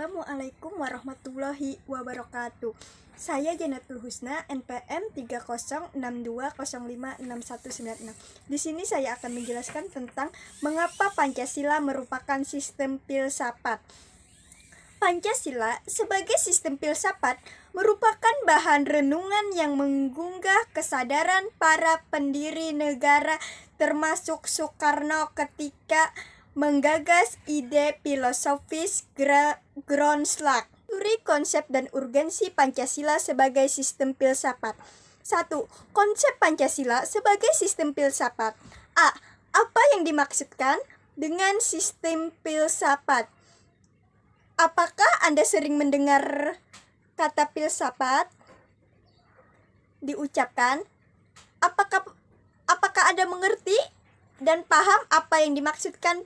Assalamualaikum warahmatullahi wabarakatuh. Saya Janatul Husna, NPM 3062056196. Di sini saya akan menjelaskan tentang mengapa Pancasila merupakan sistem filsafat. Pancasila sebagai sistem filsafat merupakan bahan renungan yang menggugah kesadaran para pendiri negara termasuk Soekarno ketika menggagas ide filosofis Groundslag. Teori, konsep, dan urgensi Pancasila sebagai sistem filsafat. 1. Konsep Pancasila sebagai sistem filsafat. A. Apa yang dimaksudkan dengan sistem filsafat? Apakah Anda sering mendengar kata filsafat diucapkan? Apakah Anda mengerti dan paham apa yang dimaksudkan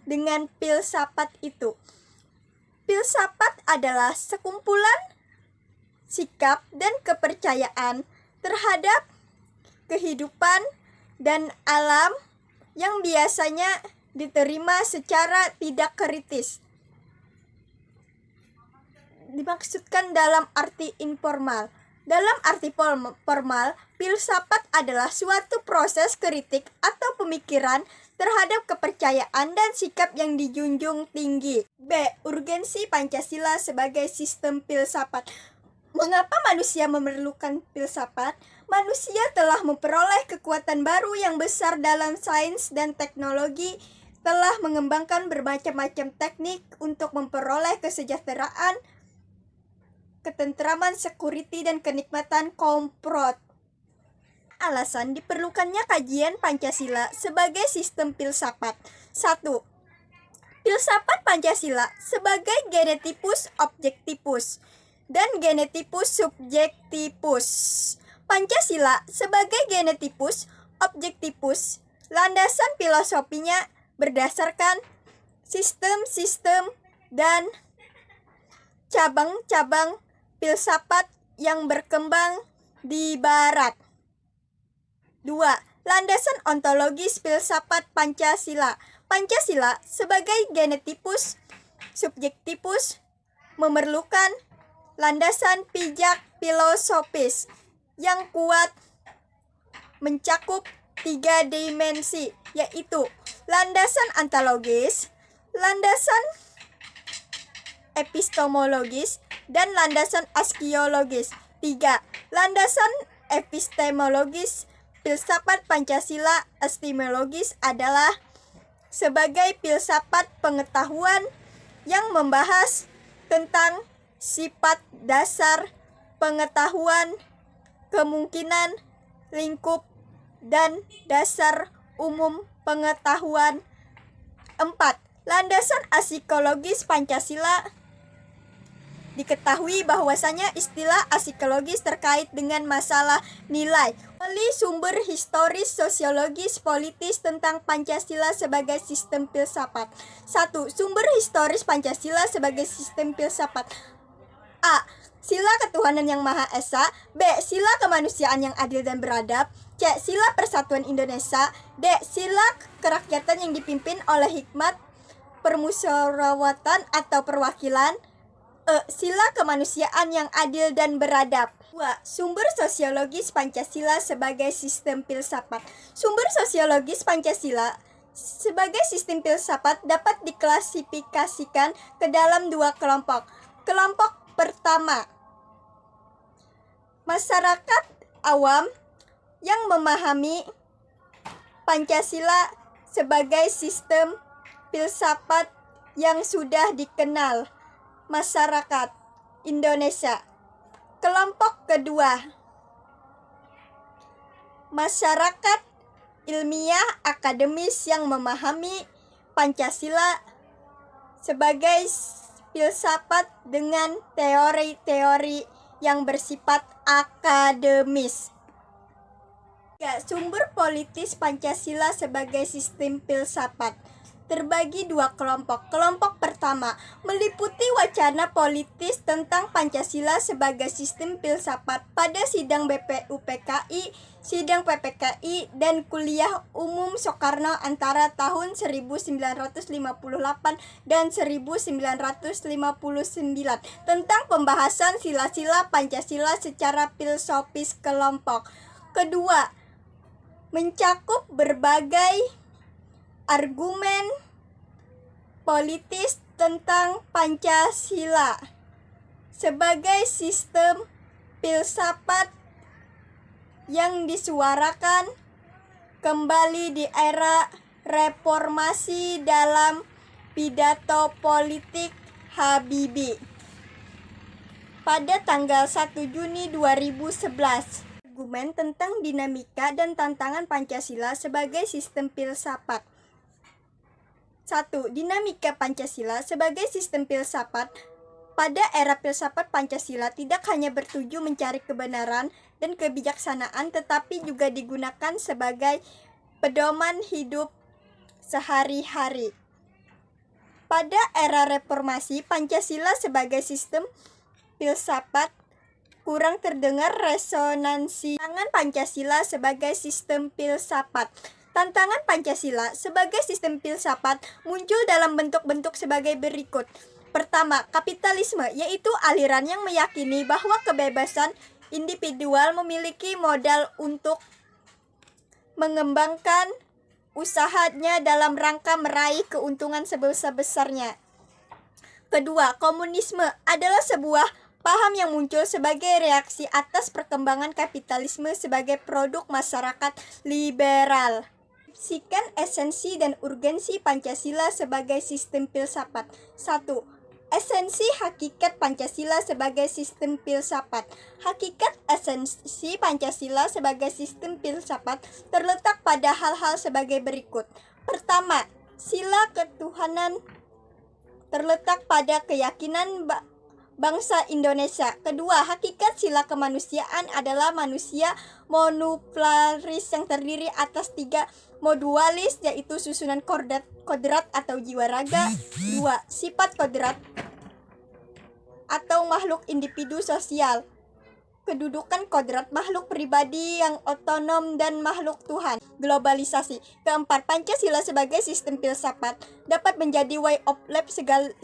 dengan filsafat itu? Filsafat adalah sekumpulan sikap dan kepercayaan terhadap kehidupan dan alam yang biasanya diterima secara tidak kritis. Dimaksudkan dalam arti informal. Dalam arti formal, filsafat adalah suatu proses kritik atau pemikiran terhadap kepercayaan dan sikap yang dijunjung tinggi. B. Urgensi Pancasila sebagai sistem filsafat. Mengapa manusia memerlukan filsafat? Manusia telah memperoleh kekuatan baru yang besar dalam sains dan teknologi, telah mengembangkan bermacam-macam teknik untuk memperoleh kesejahteraan, ketentraman, security, dan kenikmatan komfort. Alasan diperlukannya kajian Pancasila sebagai sistem filsafat. 1. Filsafat Pancasila sebagai genetipus objektivus dan genetipus subjektivus. Pancasila sebagai genetipus objektivus, landasan filosofinya berdasarkan sistem-sistem dan cabang-cabang filsafat yang berkembang di Barat. 2. Landasan ontologis filsafat Pancasila. Pancasila sebagai genetipus subjektivus memerlukan landasan pijak filosofis yang kuat mencakup 3 dimensi, yaitu landasan ontologis, landasan epistemologis, dan landasan aksiologis. 3. Landasan epistemologis filsafat Pancasila epistemologis adalah sebagai filsafat pengetahuan yang membahas tentang sifat dasar pengetahuan, kemungkinan, lingkup, dan dasar umum pengetahuan. 4. Landasan aksiologis Pancasila. Diketahui bahwasanya istilah aksiologis terkait dengan masalah nilai oleh sumber historis, sosiologis, politis tentang Pancasila sebagai sistem filsafat. 1. Sumber historis Pancasila sebagai sistem filsafat. A. Sila ketuhanan yang Maha Esa. B. Sila kemanusiaan yang adil dan beradab. C. Sila persatuan Indonesia. D. Sila kerakyatan yang dipimpin oleh hikmat permusyawaratan atau perwakilan. Sila kemanusiaan yang adil dan beradab. 2. Sumber sosiologis Pancasila sebagai sistem filsafat. Sumber sosiologis Pancasila sebagai sistem filsafat dapat diklasifikasikan ke dalam 2 kelompok. Kelompok pertama, masyarakat awam yang memahami Pancasila sebagai sistem filsafat yang sudah dikenal masyarakat Indonesia. Kelompok kedua, masyarakat ilmiah akademis yang memahami Pancasila sebagai filsafat dengan teori-teori yang bersifat akademis. 3. Sumber politis Pancasila sebagai sistem filsafat. terbagi dua kelompok. Kelompok pertama meliputi wacana politis tentang Pancasila sebagai sistem filsafat pada sidang BPUPKI, sidang PPKI, dan kuliah umum Soekarno antara tahun 1958 dan 1959 tentang pembahasan sila-sila Pancasila secara filosofis kelompok. Kedua, mencakup berbagai argumen politis tentang Pancasila sebagai sistem filsafat yang disuarakan kembali di era reformasi dalam pidato politik Habibie pada tanggal 1 Juni 2011. Argumen tentang dinamika dan tantangan Pancasila sebagai sistem filsafat. 1. Dinamika Pancasila sebagai sistem filsafat. Pada era filsafat, Pancasila tidak hanya bertuju mencari kebenaran dan kebijaksanaan, tetapi juga digunakan sebagai pedoman hidup sehari-hari. Pada era reformasi, Pancasila sebagai sistem filsafat kurang terdengar resonansi. Tantangan Pancasila sebagai sistem filsafat. Tantangan Pancasila sebagai sistem filsafat muncul dalam bentuk-bentuk sebagai berikut. Pertama, kapitalisme, yaitu aliran yang meyakini bahwa kebebasan individual memiliki modal untuk mengembangkan usahanya dalam rangka meraih keuntungan sebesar-besarnya. Kedua, komunisme adalah sebuah paham yang muncul sebagai reaksi atas perkembangan kapitalisme sebagai produk masyarakat liberal. Sikan esensi dan urgensi Pancasila sebagai sistem filsafat. 1. Esensi hakikat Pancasila sebagai sistem filsafat. Hakikat esensi Pancasila sebagai sistem filsafat terletak pada hal-hal sebagai berikut. Pertama, sila ketuhanan terletak pada keyakinan bangsa Indonesia. Kedua, hakikat sila kemanusiaan adalah manusia monopolaris yang terdiri atas 3 modualis, yaitu susunan kodrat atau jiwa raga. 2. Sifat kodrat atau makhluk individu sosial. Kedudukan kodrat makhluk pribadi yang otonom dan makhluk Tuhan. Globalisasi. Keempat, Pancasila sebagai sistem filsafat dapat menjadi way of life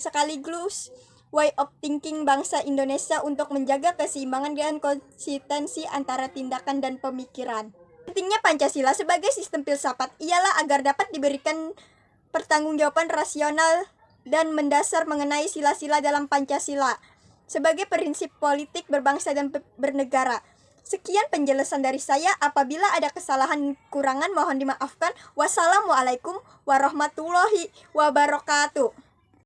sekaligus way of thinking bangsa Indonesia untuk menjaga keseimbangan dan konsistensi antara tindakan dan pemikiran. Pentingnya Pancasila sebagai sistem filsafat ialah agar dapat diberikan pertanggungjawaban rasional dan mendasar mengenai sila-sila dalam Pancasila sebagai prinsip politik berbangsa dan bernegara. Sekian penjelasan dari saya. Apabila ada kesalahan kurangan mohon dimaafkan. Wassalamualaikum warahmatullahi wabarakatuh.